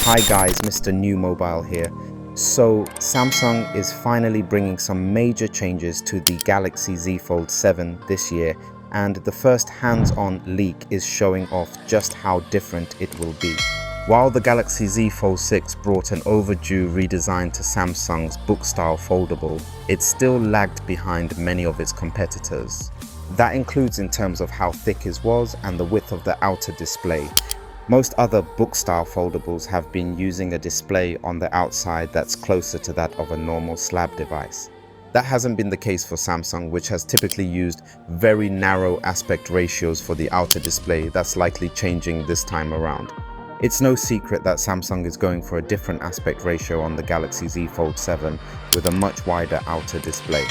Hi guys, Mrnewmobile here. So Samsung is finally bringing some major changes to the Galaxy Z Fold 7 this year, and the first hands-on leak is showing off just how different it will be. While the Galaxy Z Fold 6 brought an overdue redesign to Samsung's book-style foldable, it still lagged behind many of its competitors. That includes in terms of how thick it was and the width of the outer display. Most other book-style foldables have been using a display on the outside that's closer to that of a normal slab device. That hasn't been the case for Samsung, which has typically used very narrow aspect ratios for the outer display. That's likely changing this time around. It's no secret that Samsung is going for a different aspect ratio on the Galaxy Z Fold 7 with a much wider outer display.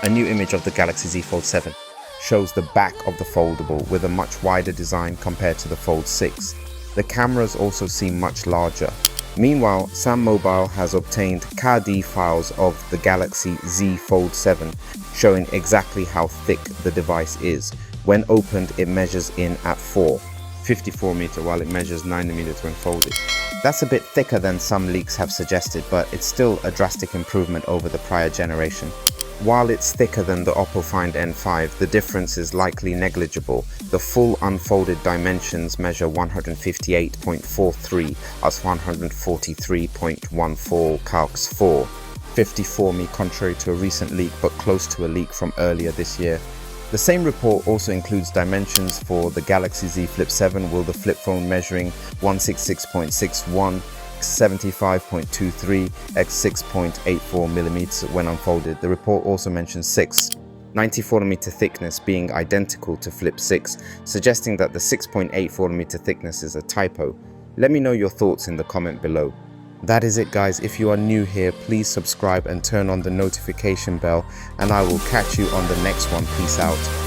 A new image of the Galaxy Z Fold 7 shows the back of the foldable with a much wider design compared to the Fold 6. The cameras also seem much larger. Meanwhile, Mrnewmobile has obtained KD files of the Galaxy Z Fold 7 showing exactly how thick the device is. When opened, it measures in at 54mm, while it measures 9mm when folded. That's a bit thicker than some leaks have suggested, but it's still a drastic improvement over the prior generation. While it's thicker than the Oppo Find N5, the difference is likely negligible. The full unfolded dimensions measure 158.43 as 143.14 calcs 4. 54mm, contrary to a recent leak but close to a leak from earlier this year. The same report also includes dimensions for the Galaxy Z Flip 7, with the flip phone measuring 166.61 75.23 x 6.84mm when unfolded. The report also mentions 94mm thickness being identical to Flip 6, suggesting that the 6.84mm thickness is a typo. Let me know your thoughts in the comment below. That is it guys. If you are new here, please subscribe and turn on the notification bell, and I will catch you on the next one. Peace out.